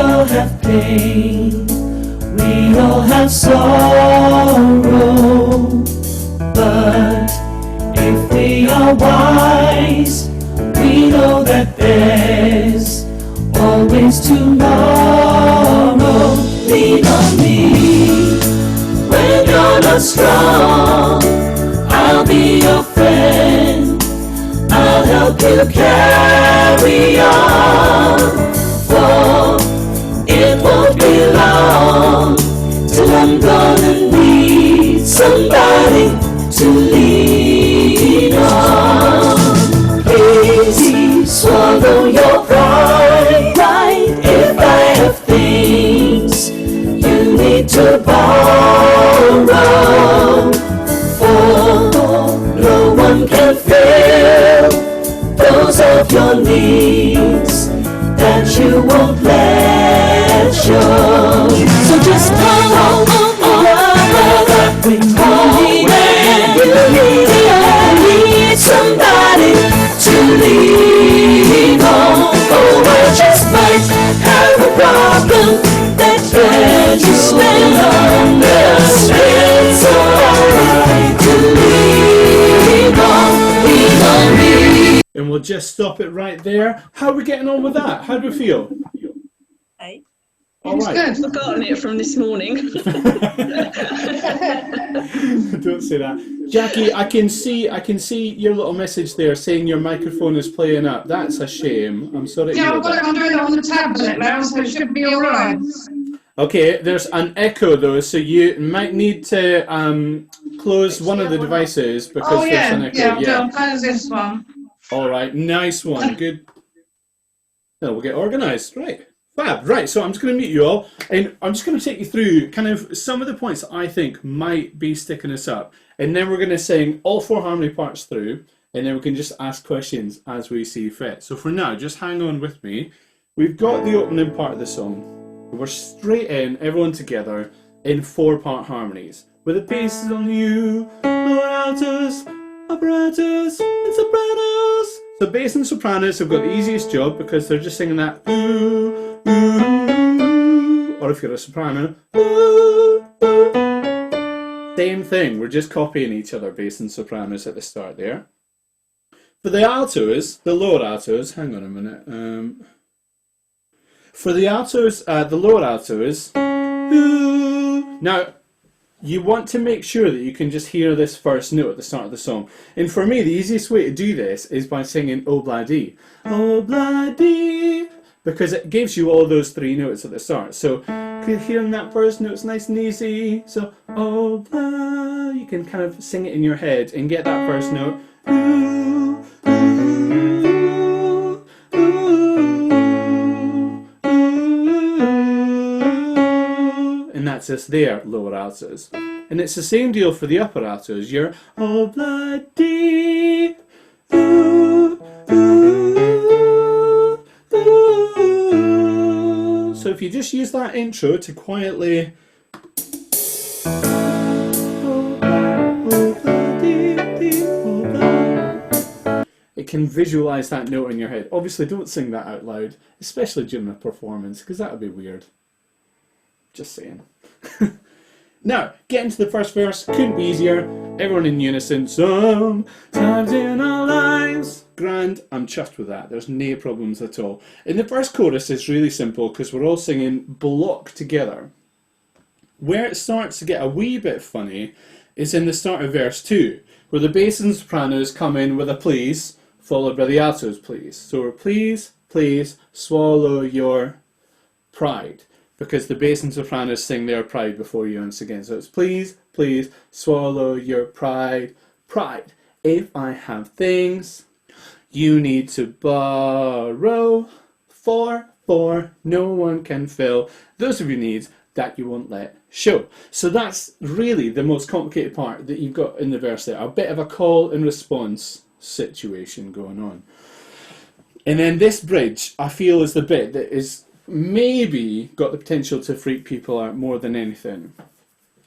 all have pain, we all have sorrow, but if we are wise, we know that there's always tomorrow. Lean on me when you're not strong, I'll be your friend, I'll help you carry on, for it won't be long till I'm gonna need somebody to lean on. Please swallow your pride, right? If I have things you need to borrow, for no one can fill those of your needs that you won't let show. So just come on, when you need somebody to lean on. Oh, I just might have a problem that you still understand. So alright to lean on me. And we'll just stop it right there. How are we getting on with that? How do we feel? Hey. All right. Good. Forgotten it from this morning. Don't say that. Jackie, I can see your little message there saying your microphone is playing up. That's a shame. I'm sorry to Yeah, hear I've got that. it. I'm doing it on the tablet now, so it should be all right. Okay, there's an echo though, so you might need to close one of the devices because Oh there's an yeah, echo. I'll close this one. All right, nice one. Good. Now we'll get organised. Right. Fab. Right, so I'm just going to meet you all, and I'm just going to take you through kind of some of the points that I think might be sticking us up, and then we're going to sing all 4 harmony parts through, and then we can just ask questions as we see fit. So for now, just hang on with me. We've got the opening part of the song. We're straight in, everyone together, in 4-part harmonies, with the bass on you, lower altos, upper altos, and sopranos. So bass and sopranos have got the easiest job because they're just singing that ooh, ooh, ooh, or if you're a soprano, ooh, ooh. Same thing, we're just copying each other, bass and sopranos at the start there. For the altos, the lower altos, hang on a minute. For the altos, the lower altos, ooh. Now, you want to make sure that you can just hear this first note at the start of the song. And for me, the easiest way to do this is by singing Obladi. Obladi. Because it gives you all those 3 notes at the start. So, hearing that first note's nice and easy. So, Obla. You can kind of sing it in your head and get that first note. Ooh, ooh, ooh, ooh. And that's just their lower altos. And it's the same deal for the upper altos. You're Obladi. Ooh, ooh, ooh. So if you just use that intro to quietly it can visualize that note in your head. Obviously don't sing that out loud, especially during a performance, because that would be weird. Just saying. Now, getting to the first verse couldn't be easier. Everyone in unison. Sometimes in our lives. Grand, I'm chuffed with that. There's no problems at all. In the first chorus, it's really simple because we're all singing block together. Where it starts to get a wee bit funny is in the start of verse 2, where the bass and sopranos come in with a please, followed by the altos, please. So we're please, please, swallow your pride. Because the bass and sopranos sing their pride before you once again. So it's please, please, swallow your pride, pride. If I have things you need to borrow, for no one can fill those of your needs that you won't let show. So that's really the most complicated part that you've got in the verse there. A bit of a call and response situation going on. And then this bridge, I feel, is the bit that is maybe got the potential to freak people out more than anything.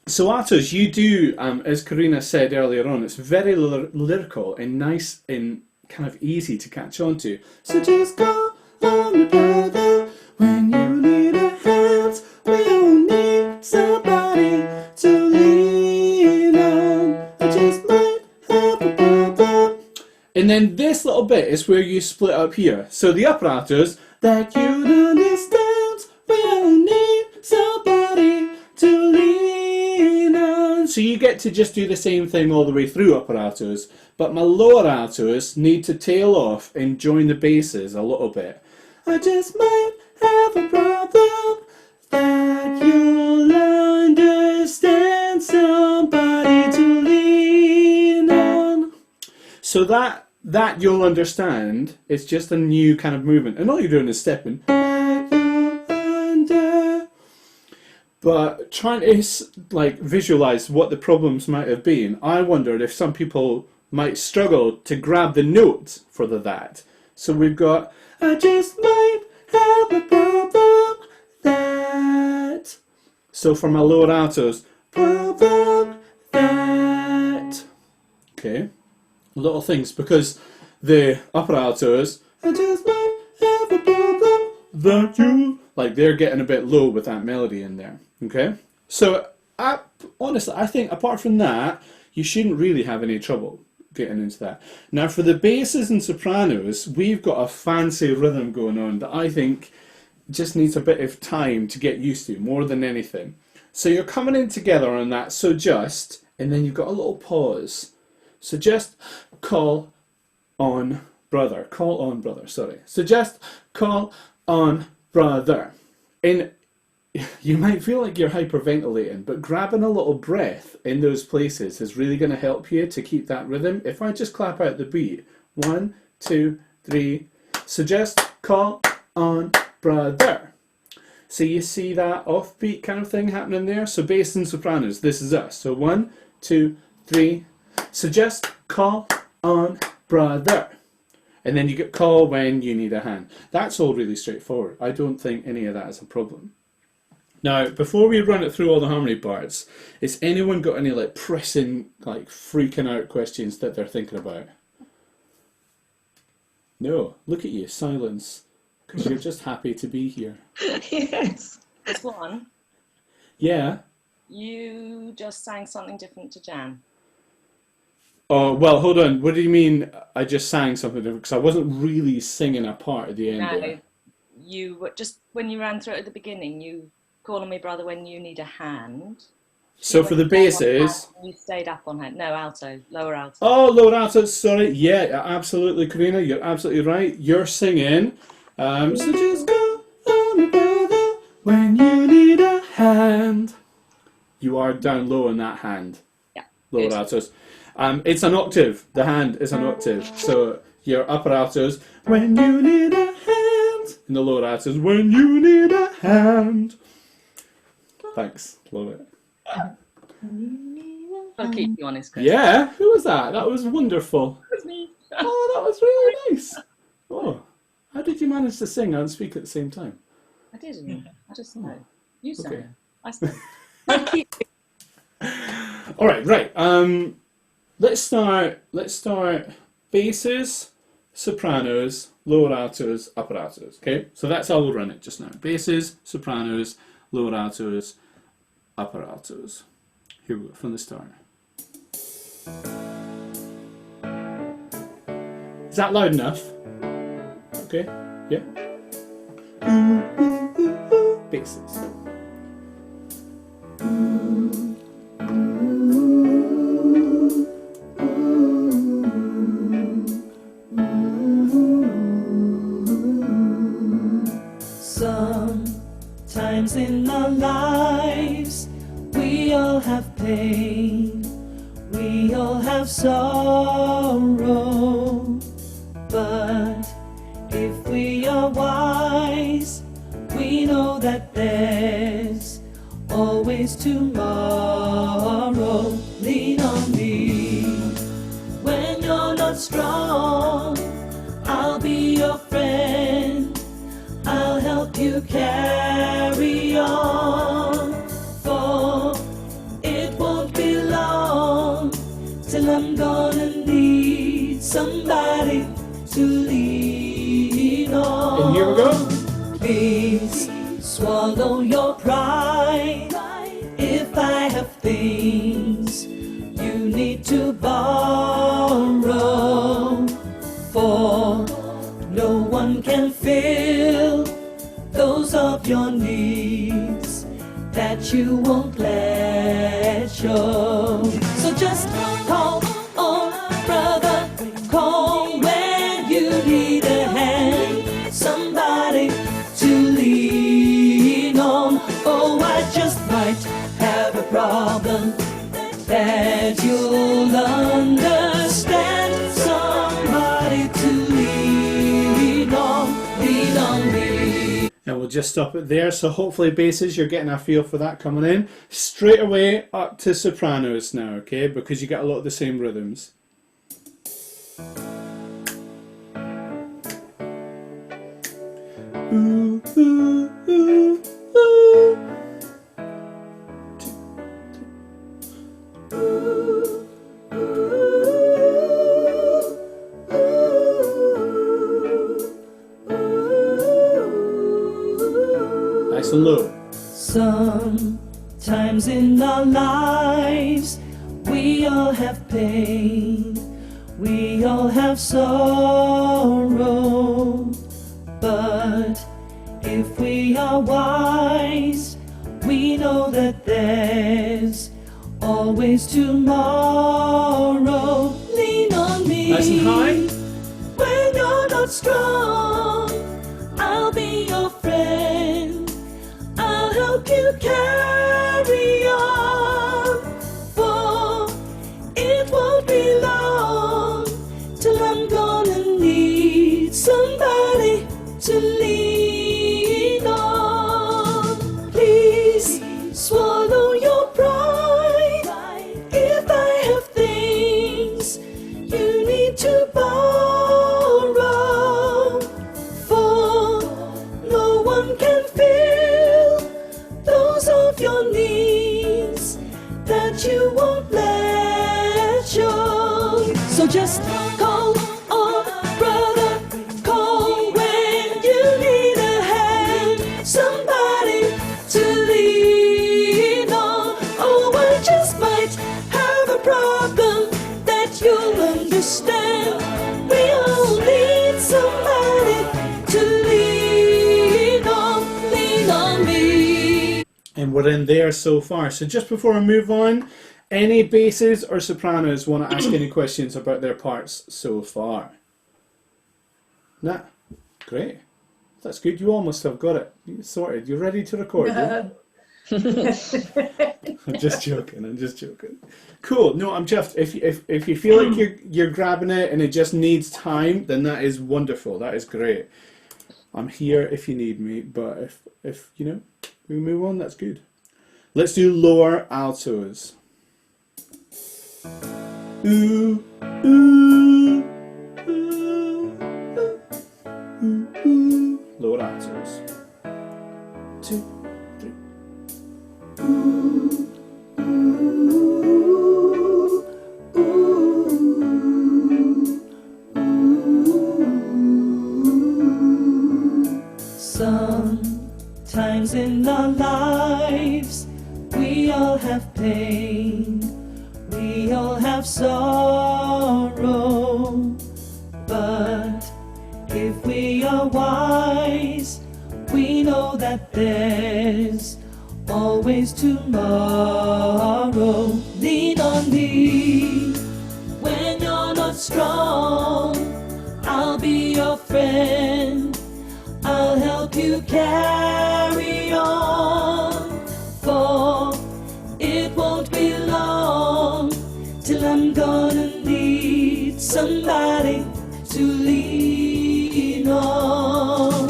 So altos, you do, as Karina said earlier on, it's very lyrical and nice and kind of easy to catch on to. So just go on, brother, when you need a bit is where you split up here. So the apparatus that you understand will need somebody to lean on. So you get to just do the same thing all the way through apparatus, but my lower altos need to tail off and join the basses a little bit. I just might have a problem that you'll understand, somebody to lean on. So that you'll understand, it's just a new kind of movement, and all you're doing is stepping. But trying to like visualize what the problems might have been, I wondered if some people might struggle to grab the note for the that. So we've got, I just might have a problem that. So for my lower altos, problem that. Okay, little things, because the upper altos, I just might have a problem that you, like they're getting a bit low with that melody in there. Okay, so honestly, I think apart from that, you shouldn't really have any trouble getting into that. Now for the basses and sopranos, we've got a fancy rhythm going on that I think just needs a bit of time to get used to, more than anything. So you're coming in together on that, so just, and then you've got a little pause. So just call on brother, sorry. So just call on brother. And you might feel like you're hyperventilating, but grabbing a little breath in those places is really going to help you to keep that rhythm. If I just clap out the beat, 1, 2, 3, so just call on brother. So you see that offbeat kind of thing happening there? So bass and sopranos, this is us. So 1, 2, 3, so just call on brother. And then you get call when you need a hand. That's all really straightforward. I don't think any of that is a problem. Now, before we run it through all the harmony parts, has anyone got any like pressing, like freaking out questions that they're thinking about? No, look at you, silence, because you're just happy to be here. Yes. There's one. Yeah. You just sang something different to Jan. Oh, well, hold on. What do you mean I just sang something different? Because I wasn't really singing a part at the end No, there. you were just, when you ran through it at the beginning, you call on me brother when you need a hand. So for the basses... You stayed up on her. No, alto, lower alto. Oh, lower alto, sorry. Yeah, absolutely, Karina. You're absolutely right. You're singing. So just go on, brother, when you need a hand. You are down low on that hand. Yeah. Lower good. altos. It's an octave. The hand is an octave. So your upper altos, when you need a hand. And the lower altos, when you need a hand. Thanks. Love it. I'll keep you honest, Chris. Yeah, who was that? That was wonderful. It was me. Oh, that was really nice. Oh, how did you manage to sing and speak at the same time? I didn't. I just know. You sang. Okay. I sang. I'll keep you. All right, right. Let's start basses, sopranos, lower altos, upper altos. Okay, so that's how we'll run it just now. Basses, sopranos, lower altos, upper altos. Here we go from the start. Is that loud enough? Okay, yeah. Basses. Sometimes in our lives we all have pain, we all have sorrow, but if we are wise, we know that there's always tomorrow. Lean on me when you're not strong, I'll be your friend, I'll help you carry on, for it won't be long till I'm gonna need somebody to lean on. And here we go. Please swallow your pride. If I have things you need to borrow, for of your needs that you won't let show. So just call on brother, call when you need a hand, somebody to lean on. Oh, I just might have a problem that you'll understand, somebody to lean on me. And we'll just stop it there. So hopefully basses, you're getting a feel for that coming in. Straight away up to sopranos now, okay? Because you get a lot of the same rhythms. Ooh, ooh, ooh, ooh. Nice and low. Sometimes in our lives we all have pain, we all have sorrow, but if we are wise, we know that there's always tomorrow. Lean on me. Nice and high. When you're not strong, I'll be your friend. I'll help you carry on, for it won't be long till I'm gonna need somebody to lean on. Please swallow your pride. If I have things you need to borrow, for no one can fill those of your needs that you won't let show. So just call on brother, call when you need a hand, somebody to lean on. Oh, I just might have a problem that you'll understand. We all need somebody to lean on me. And we're in there so far. So just before I move on, any basses or sopranos want to ask any questions about their parts so far? Nah, great. That's good. You almost have got it. You're sorted. You're ready to record. Yeah? I'm just joking. Cool. No, I'm just. If you feel like you're grabbing it and it just needs time, then that is wonderful. That is great. I'm here if you need me. But if you know, we move on. That's good. Let's do lower altos. Ooh, ooh, ooh, ooh, ooh. Lower altos. 2, 3. Sometimes in our lives we all have pain, we all have sorrow, but if we are wise, we know that there's always tomorrow. Lean on me when you're not strong. I'll be your friend. I'll help you carry on, for it won't be long till I'm gonna need somebody to lean on.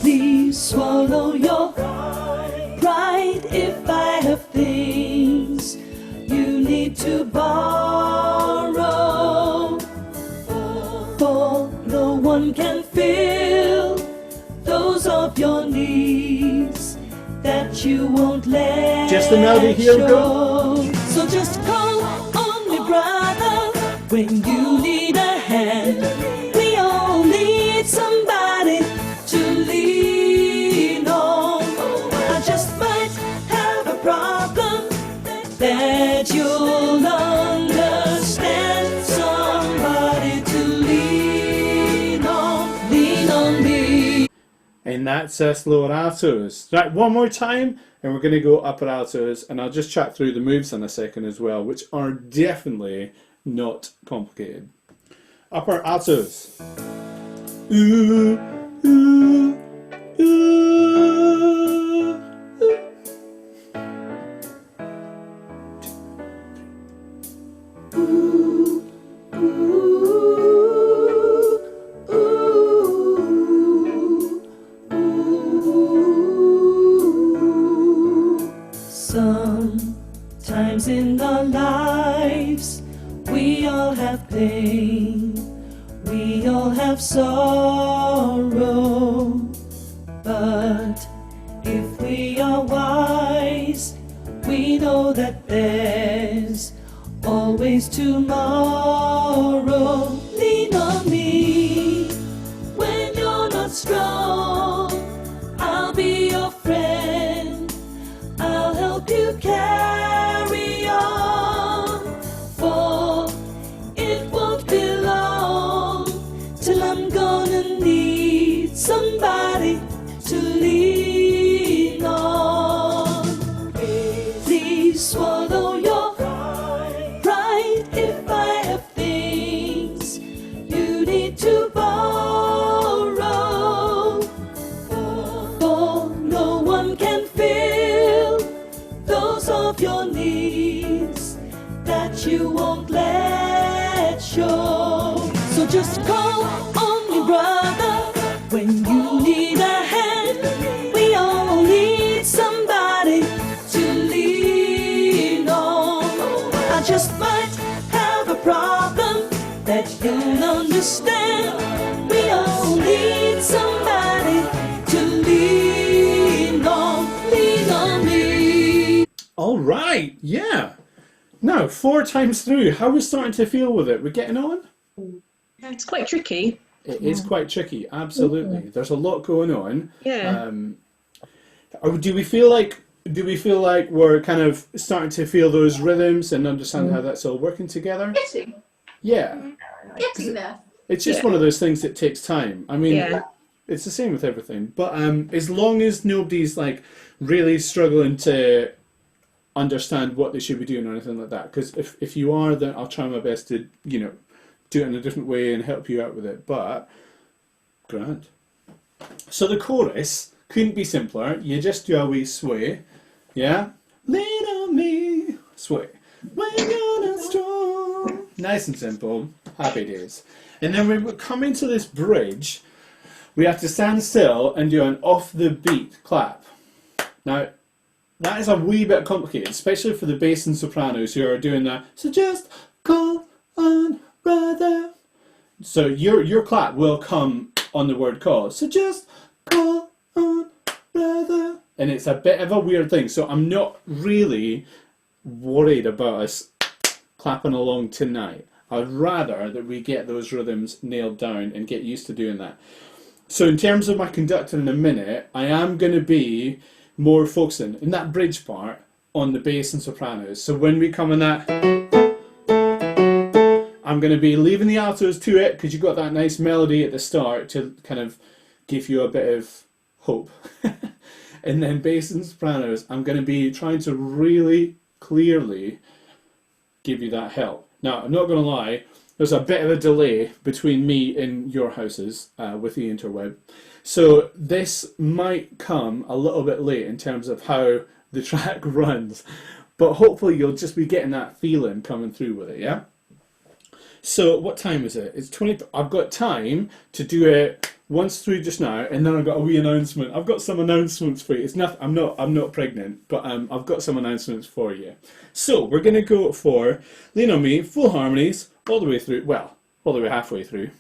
Please swallow your pride. If I have things you need to borrow, for no one can fill those of your needs that you won't let Just the melody here, show. So just call on me, brother, when you need a hand. We all need somebody to lean on. I just might have a problem that you'll understand, somebody to lean on me. And and that's us lower altos. Right, one more time, and we're going to go upper altos, and I'll just chat through the moves in a second as well, which are definitely not complicated. Upper altos. Ooh, ooh, ooh, Sometimes in our lives we all have pain, we all have sorrow, but if we are wise, we know that there's always tomorrow. Lean on me when you're not strong, I'll be your friend, I'll help you carry on, for it won't be long till I'm gonna need somebody to lean on. Please swallow your pride if I have things you need to borrow, for no one can fill those of your needs that you won't let show. So just call on your brother when you need a hand. We all need somebody to lean on. I just might have a problem that you'll understand. We all need somebody to lean on. Lean on me. All right, yeah. Now, 4 times through, how are we starting to feel with it? We're getting on? Yeah, it's quite tricky. It is quite tricky, absolutely. There's a lot going on. Yeah. Do we feel like we're kind of starting to feel those rhythms and understand how that's all working together? Getting. Yeah. Getting there. It's just one of those things that takes time. I mean, it's the same with everything. But as long as nobody's like really struggling to understand what they should be doing or anything like that, because if you are, then I'll try my best to, you know, do it in a different way and help you out with it. But grand. So the chorus couldn't be simpler. You just do a wee sway, yeah. Lean on me, sway. When you're not strong. Nice and simple. Happy days. And then we come into this bridge. We have to stand still and do an off the beat clap. Now, that is a wee bit complicated, especially for the bass and sopranos who are doing that. So just call on brother. So your clap will come on the word call. So just call on brother. And it's a bit of a weird thing. So I'm not really worried about us clapping along tonight. I'd rather that we get those rhythms nailed down and get used to doing that. So in terms of my conducting in a minute, I am going to be more focusing in that bridge part on the bass and sopranos. So when we come in that, I'm going to be leaving the altos to it because you've got that nice melody at the start to kind of give you a bit of hope. And then bass and sopranos, I'm going to be trying to really clearly give you that help. Now, I'm not going to lie, there's a bit of a delay between me and your houses with the interweb. So this might come a little bit late in terms of how the track runs, but hopefully you'll just be getting that feeling coming through with it, yeah? So what time is it? It's 20. I've got time to do it once through just now, and then I've got a wee announcement. I've got some announcements for you. It's not. I'm not pregnant, but I've got some announcements for you. So we're gonna go for Lean on Me, full harmonies, all the way through. Well, all the way halfway through.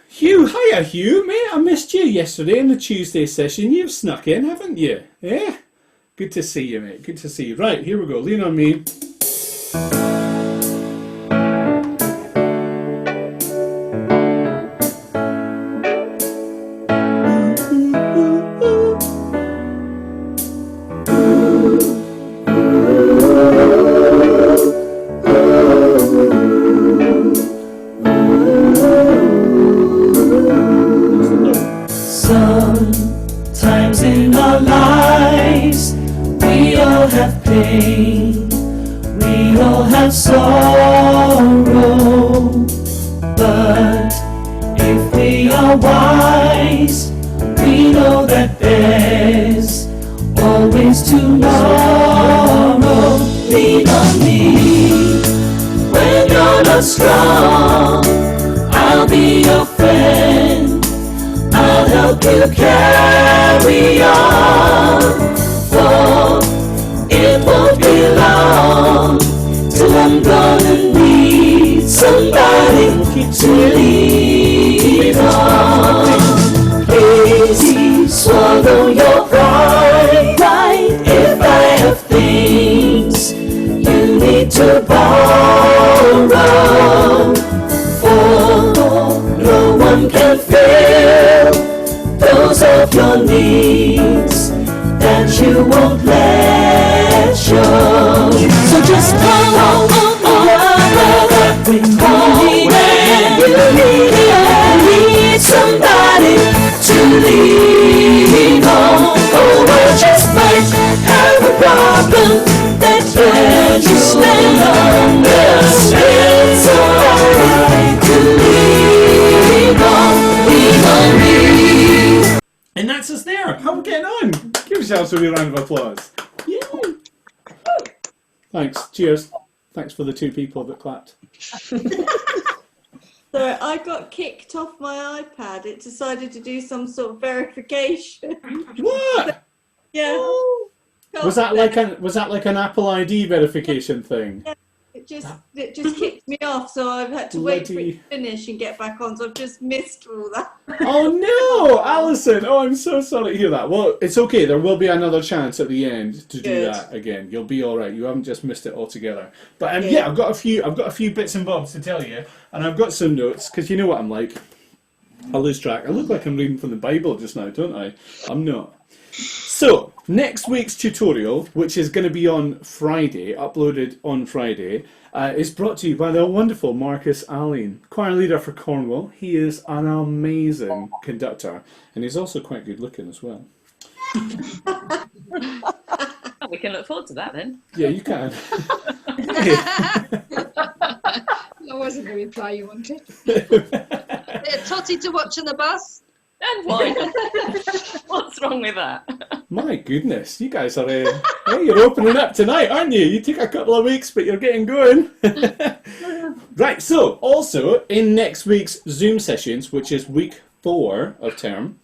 Hugh, hiya Hugh, mate. I missed you yesterday in the Tuesday session. You've snuck in, haven't you? Yeah. Good to see you, mate. Good to see you. Right, here we go. Lean on Me. of sorrow. But if they are wise, we know that there's always tomorrow. Lean on me when you're not strong. I'll be your friend. I'll help you carry on. For it won't be long till I'm gonna need somebody to lean on. Please swallow your pride. If I have things you need to borrow, for no one can fill those of your needs that you won't let show. So just call on brother when you need somebody to lean on. Oh, I just might have a problem that you stand understand. Somebody to lean on me. And that's us there. How are we getting on? Give yourselves a wee round of applause. Yay. Thanks. Cheers. Thanks for the 2 people that clapped. So I got kicked off my iPad. It decided to do some sort of verification. What? Yeah. Was that like an Apple ID verification thing? Yeah, it just kicked me off, so I've had to wait for it to finish and get back on. So I've just missed all that. Oh no, Alison! Oh, I'm so sorry to hear that. Well, it's okay. There will be another chance at the end to do Good. that again. You'll be all right. You haven't just missed it altogether. But yeah, I've got a few bits and bobs to tell you, and I've got some notes because you know what I'm like. I lose track. I look like I'm reading from the Bible just now, don't I? I'm not. So, next week's tutorial, which is going to be on Friday, uploaded on Friday, is brought to you by the wonderful Marcus Allen, choir leader for Cornwall. He is an amazing conductor, and he's also quite good looking as well. Oh, we can look forward to that then. Yeah, you can. That wasn't the reply you wanted. Totty to watch on the bus. And why? What's wrong with that? My goodness, you guys are, hey, you're opening up tonight, aren't you? You take a couple of weeks, but you're getting going. Right, so also in next week's Zoom sessions, which is week 4 of term,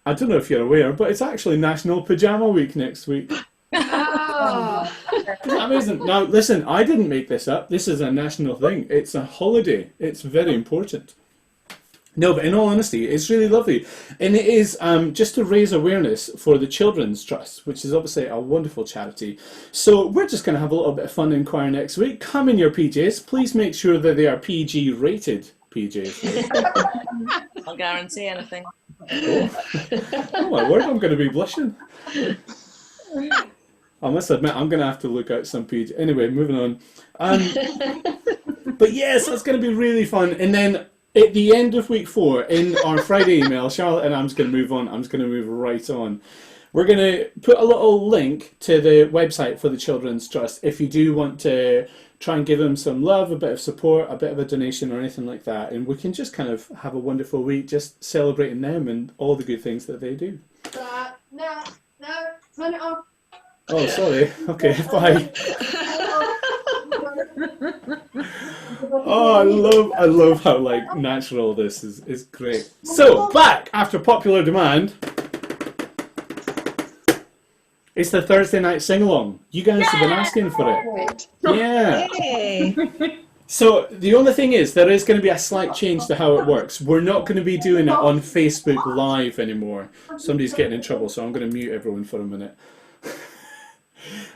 I don't know if you're aware, but it's actually National Pajama Week next week. Oh. Isn't that amazing? Now, listen, I didn't make this up. This is a national thing. It's a holiday. It's very important. No, but in all honesty, it's really lovely. And it is just to raise awareness for the Children's Trust, which is obviously a wonderful charity. So we're just going to have a little bit of fun in choir next week. Come in your PJs. Please make sure that they are PG rated PJs. I'll guarantee anything. Oh my word, I'm going to be blushing. I must admit, I'm going to have to look out some PJ. Anyway, moving on. But yes, that's going to be really fun. And then at the end of week 4, in our Friday email, Charlotte and I'm just going to move on. I'm just going to move right on. We're going to put a little link to the website for the Children's Trust if you do want to try and give them some love, a bit of support, a bit of a donation or anything like that. And we can just kind of have a wonderful week just celebrating them and all the good things that they do. No, turn it off. Oh, sorry. Okay, bye. Oh, I love how like natural this is great. So back after popular demand. It's the Thursday night sing along. You guys have been asking for it. Yeah. So the only thing is there is going to be a slight change to how it works. We're not going to be doing it on Facebook Live anymore. Somebody's getting in trouble, so I'm going to mute everyone for a minute.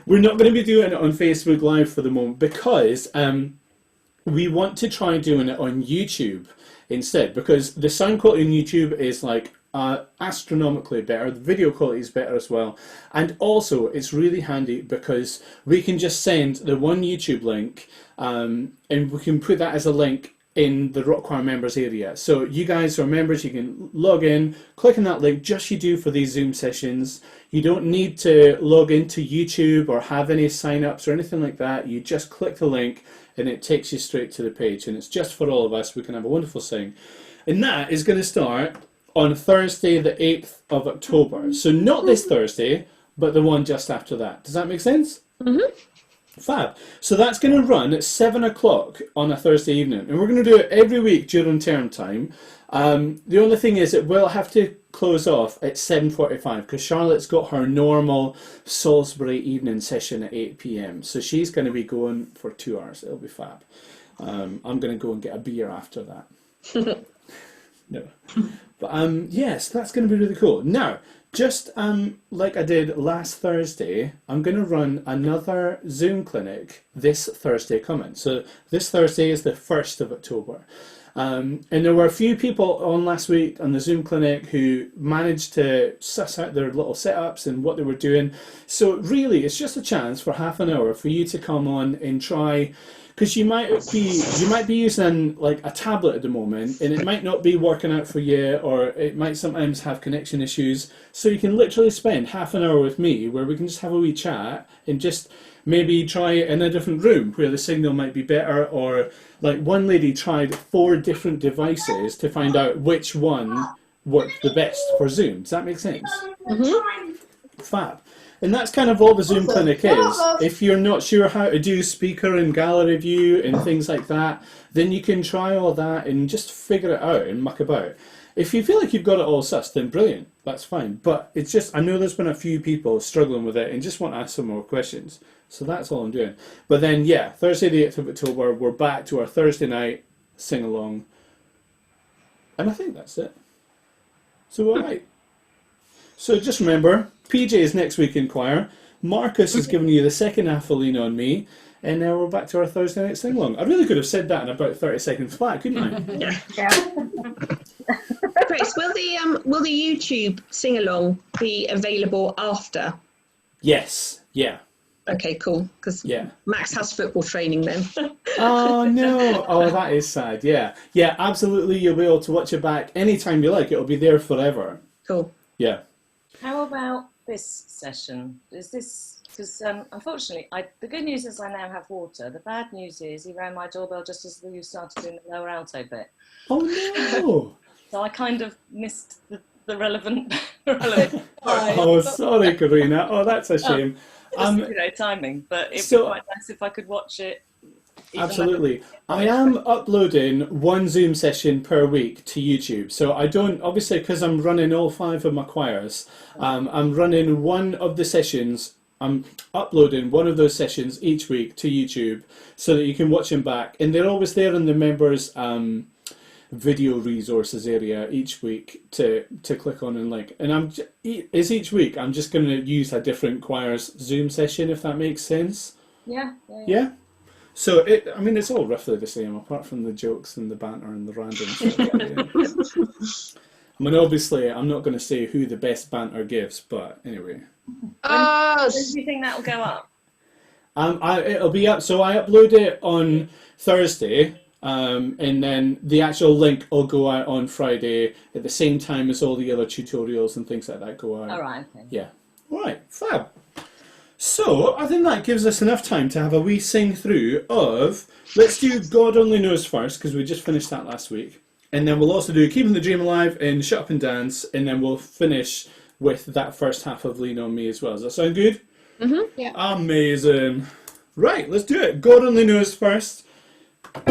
We're not going to be doing it on Facebook Live for the moment because we want to try doing it on YouTube instead, because the sound quality on YouTube is like astronomically better. The video quality is better as well, and also it's really handy because we can just send the one YouTube link and we can put that as a link in the Rock Choir members area. So you guys are members, you can log in, click on that link, just you do for these Zoom sessions. You don't need to log into YouTube or have any sign-ups or anything like that. You just click the link and it takes you straight to the page, and it's just for all of us. We can have a wonderful sing. And that is going to start on Thursday the 8th of October. So not this Thursday, but the one just after that. Does that make sense? Mm-hmm. Fab. So that's going to run at 7 o'clock on a Thursday evening, and we're going to do it every week during term time. The only thing is it will have to close off at 7:45 because Charlotte's got her normal Salisbury evening session at 8 p.m. So she's going to be going for 2 hours. It'll be fab. I'm going to go and get a beer after that. No. But yes, that's going to be really cool. Now, just like I did last Thursday, I'm going to run another Zoom clinic this Thursday coming. So this Thursday is the 1st of October. And there were a few people on last week on the Zoom clinic who managed to suss out their little setups and what they were doing. So really, it's just a chance for half an hour for you to come on and try, because you might be using like a tablet at the moment and it might not be working out for you, or it might sometimes have connection issues. So you can literally spend half an hour with me where we can just have a wee chat and just maybe try it in a different room where the signal might be better, or like one lady tried 4 different devices to find out which one worked the best for Zoom. Does that make sense? Mm-hmm. Fab. And that's kind of all the Zoom clinic is. If you're not sure how to do speaker and gallery view and things like that, then you can try all that and just figure it out and muck about. If you feel like you've got it all sussed, then brilliant, that's fine. But it's just, I know there's been a few people struggling with it and just want to ask some more questions. So that's all I'm doing. But then, yeah, Thursday the 8th of October, we're back to our Thursday night sing-along. And I think that's it. So, all right. So just remember, PJ is next week in choir. Marcus is giving you the second half of Lean On Me. And now we're back to our Thursday night sing-along. I really could have said that in about 30 seconds flat, couldn't I? Grace, will the YouTube sing-along be available after? Yes. Yeah. Okay, cool. Because Max has football training then. Oh, no. Oh, that is sad. Yeah. Yeah, absolutely. You'll be able to watch it back anytime you like. It'll be there forever. Cool. Yeah. How about this session? Is this, because unfortunately, the good news is I now have water. The bad news is he rang my doorbell just as you started doing the lower alto bit. Oh, no. So I kind of missed the relevant part. Oh, sorry, Karina. Oh, that's a shame. Timing, but it would be quite nice if I could watch it. Absolutely. I am uploading one Zoom session per week to YouTube. So I don't, obviously, because I'm running all 5 of my choirs, I'm running one of the sessions. I'm uploading one of those sessions each week to YouTube so that you can watch them back. And they're always there in the members' video resources area each week to click on and link. And each week I'm just going to use a different choir's Zoom session, if that makes sense. Yeah. So it's all roughly the same apart from the jokes and the banter and the random stuff. I mean, obviously I'm not going to say who the best banter gives, but anyway. When do you think that will go up? It'll be up. So I upload it on Thursday. And then the actual link will go out on Friday at the same time as all the other tutorials and things like that go out. All right, okay. Yeah. All right, fab. So I think that gives us enough time to have a wee sing through of, let's do God Only Knows first, because we just finished that last week. And then we'll also do Keeping the Dream Alive and Shut Up and Dance, and then we'll finish with that first half of Lean On Me as well. Does that sound good? Mm-hmm. Yeah. Amazing. Right, let's do it. God Only Knows first. I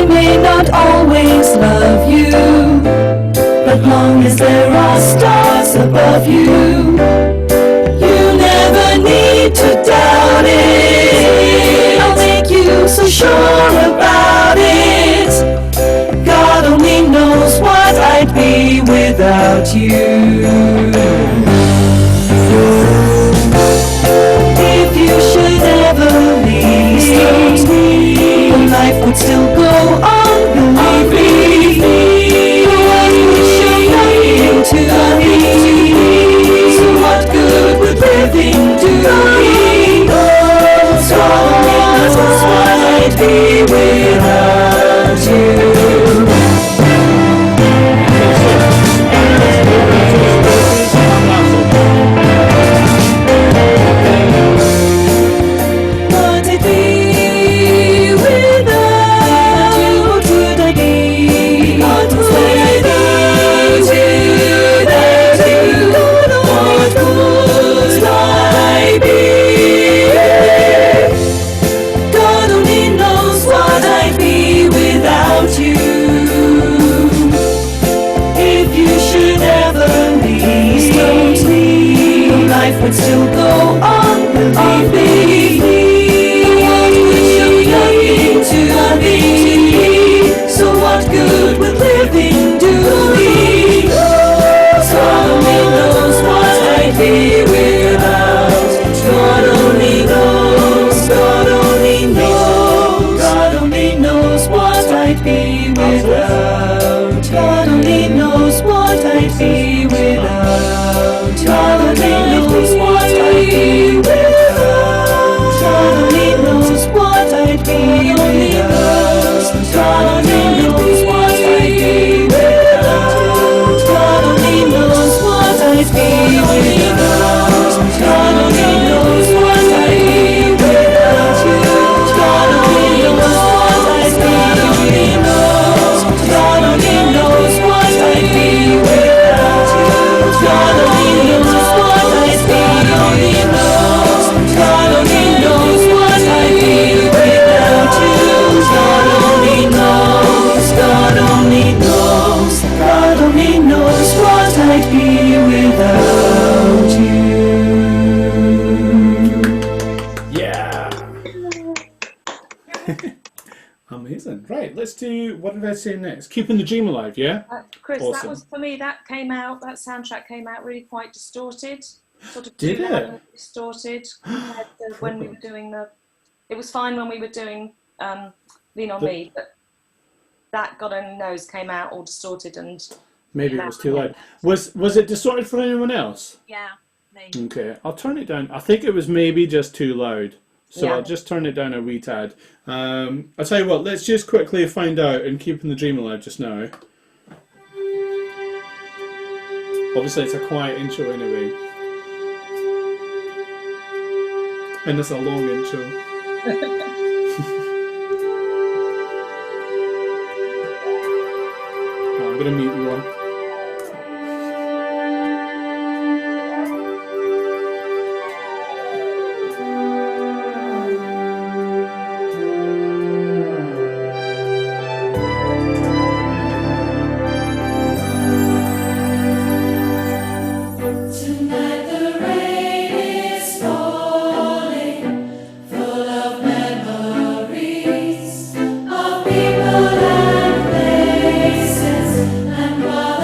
may not always love you, but long as there are stars above you, you never need to doubt it. I'll make you so sure about it. God only knows what I'd be without you. If you should ever leave me, would still go on, believe me. The world would show nothing to me. So what good would living do me? So only knows what I'd be without you. What I'd be without you, what would I be? What would I be without you? What would I be? God only knows what I'd be without you. If you should ever leave, don't leave. Life would still go on, believe me. The world would show nothing to me. So what good would living do me? God only knows what I'd be without. God only knows. God only knows. God only knows what I'd be without. God only knows what I'd be without. God only knows what I'd be without. God only knows what I'd be without. God only knows what I'd be without. God only knows what I'd be without. God only knows what I'd be without you. God only knows what I'd be without. God only knows what I'd be without you. God only knows what I'd be without. God only knows what I'd be without you. God only knows. God only knows. God only knows what I'd be without you. Yeah. Amazing. Right, let's do, what did I say next? Keeping the Dream Alive, yeah? Chris, Awesome. that was for me. That soundtrack came out really quite distorted, sort of Did too it? loud and distorted compared to when we were doing the. It was fine when we were doing Lean on Me, but that God only knows came out all distorted and. Maybe it was too loud. Was it distorted for anyone else? Yeah, me. Okay, I'll turn it down. I think it was maybe just too loud. So Yeah. I'll just turn it down a wee tad. I'll tell you what, let's just quickly find out in Keeping the Dream Alive just now. Obviously it's a quiet intro anyway. And it's a long intro. Oh, I'm going to mute you all. Tonight the rain is falling, full of memories of people and places, and while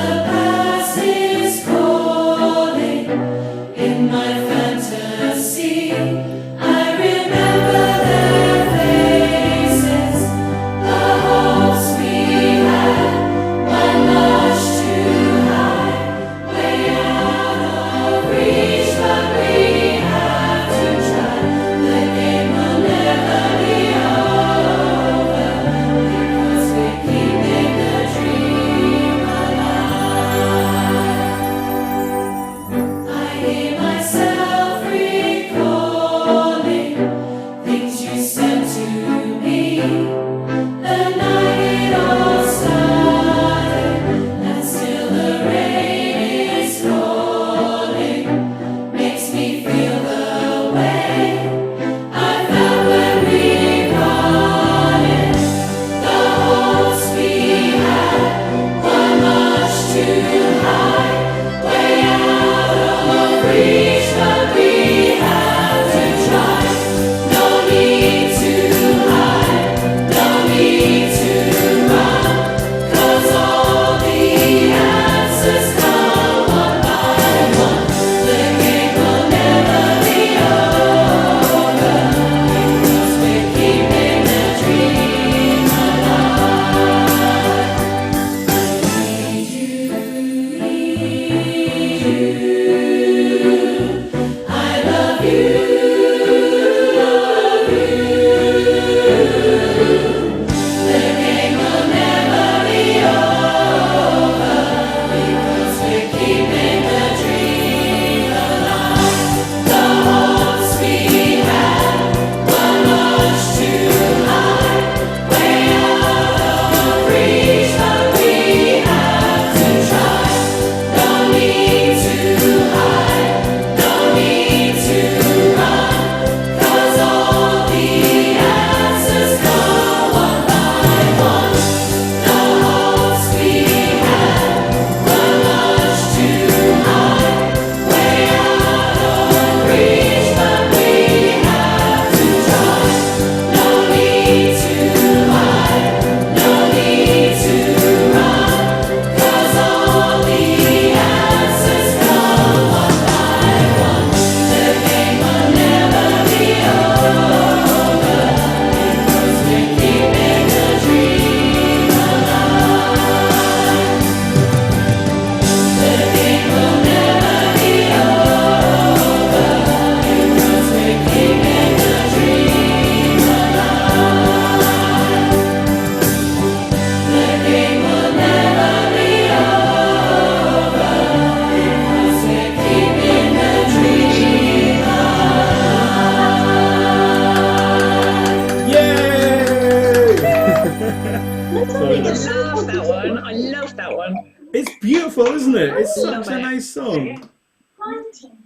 isn't it? It's Love such a it. nice song.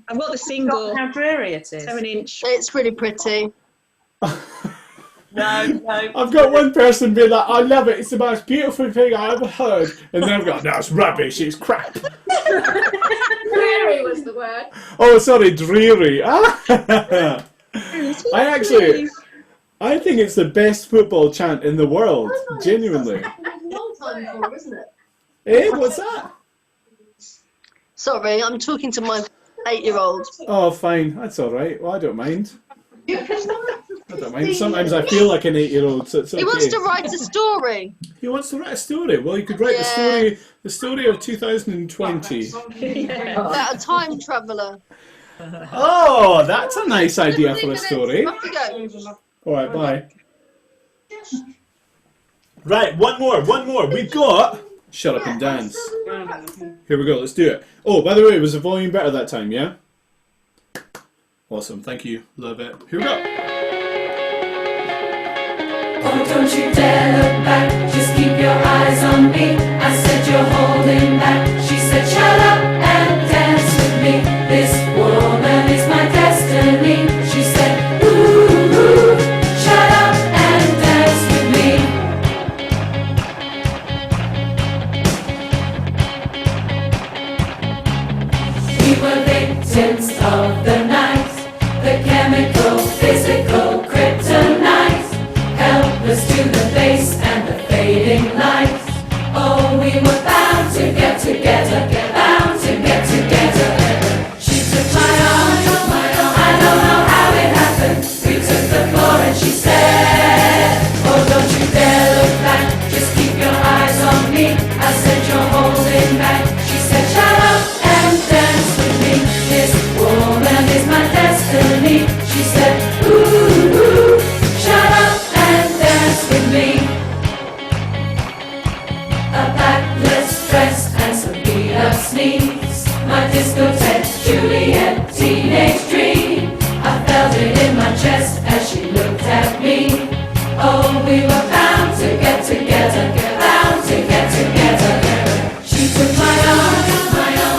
I've got the single, How dreary it is. 7-inch. It's really pretty. No, no. I've got one person being like, I love it, it's the most beautiful thing I ever heard. And then I've got, no, it's rubbish, it's crap. Dreary was the word. Oh, sorry, dreary. I think it's the best football chant in the world, genuinely. Long time for, isn't it? Eh, what's that? Sorry, I'm talking to my 8-year-old. Oh, fine, that's all right. Well, I don't mind. I don't mind. Sometimes I feel like an 8-year-old, so it's okay. He wants to write a story. He wants to write a story. Well, you could write the story of 2020. About a time traveller. Oh, that's a nice idea for a story. Off you go. All right, bye. Right, one more. We've got Shut Up and Dance. Here we go, let's do it. Oh, by the way, was the volume better that time, yeah? Awesome, thank you. Love it. Here we go. Oh, don't you dare look back, just keep your eyes on me. I said you're holding back. She said shut up and dance with me. This woman is my destiny. She said ooh, ooh, shut up and dance with me. We were victims of the night, the chemical, physical kryptonite. Helpless to the face and the fading lights. Oh, we were bound to get together, bound to get together. She took my arm, I don't know how it happened. We took the floor and she said, oh, don't you dare look back, just keep your eyes on me. I said you're holding back. She said shut up and dance with me. This woman is my destiny. She said ooh, ooh, shut up and dance with me. A backless dress and some beat-up sneaks. My discotheque, Juliet, teenage dream. I felt it in my chest as she looked at me. Oh, we were bound to get together, bound to get together. She took my arm,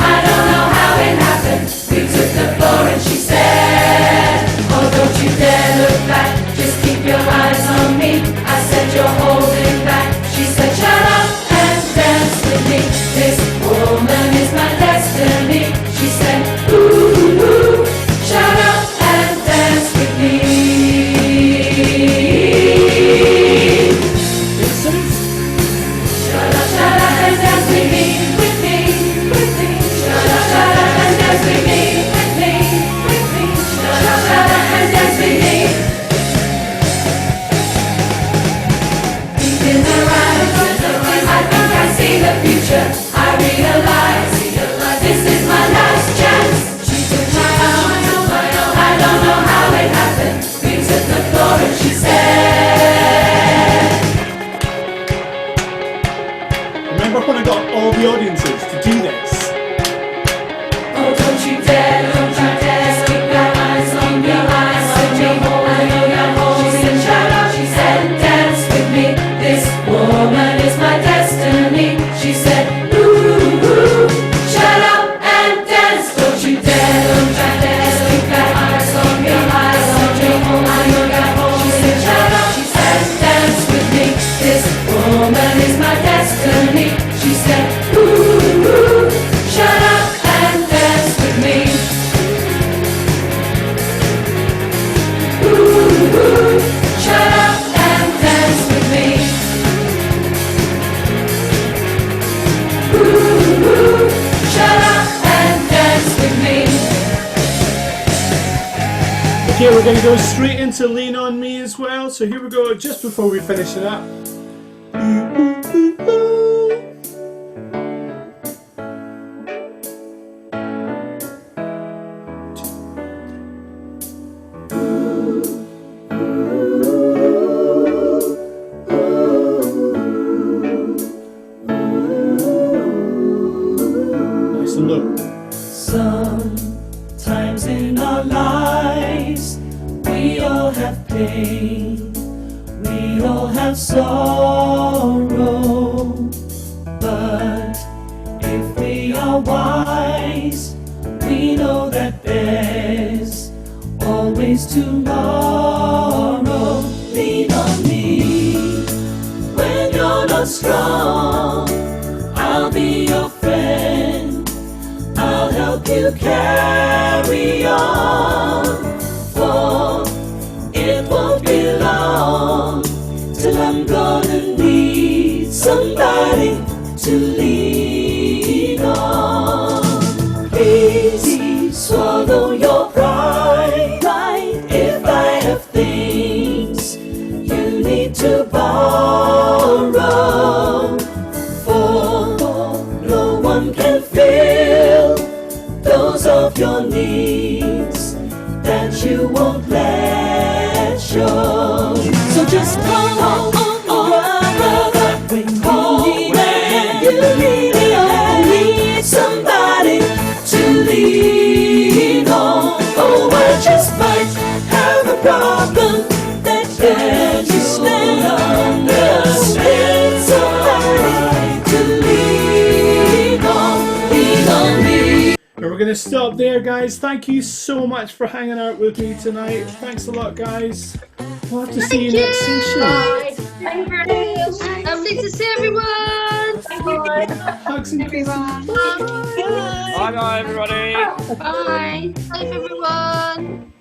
I don't know how it happened. We took the floor and she said, oh, don't you dare look back, just keep your eyes on me. I said you're holding back. She said shut up and dance with me. This woman is my destiny. She said ooh, ooh, shut up and dance with me. Shut up and dance with me, with me, with me. Shut up and dance with me, with me, with me. Shut up and dance with me. Deep in her eyes, I think I see the future. I realize this is my last chance. She took my arm, I don't know how it happened. We took the floor and she said, Remember when I got all the audiences to do this? oh, don't you dare, just keep your eyes on me. I said you're holding, she said shut up, she said dance with me. This woman is my destiny. She said ooh, ooh, shut up and dance. Don't you dare, just keep your eyes on me. I said you're holding, she said shut up, she said dance with me. This woman is my destiny. She said ooh, ooh, shut up and dance with me. Ooh, ooh, shut up and dance with me. Ooh, ooh, shut up and dance with me. Okay, we're going to go straight into Lean On Me as well. So here we go, just before we finish it up. Nice and low. Sometimes in our lives we all have pain, we all have sorrow, but if we are know that there's always tomorrow. Lean on me when you're not strong. I'll be your friend, I'll help you carry on. For it won't be long till I'm gonna need somebody to lean on. Please swallow your pride. If I have things you need to borrow, for no one can fill those of your needs that you won't let show. So just call on brother when you need somebody to lean on. Oh, I just might have a problem that you stand understand. Somebody to lean on me. And we're going to stop there, guys. Thank you so much for hanging out with me tonight. Thanks a lot, guys. We'll have to see you next session. Lovely to see everyone. Hugs and kisses. Everyone. Bye bye, everybody. Bye. Bye, everyone.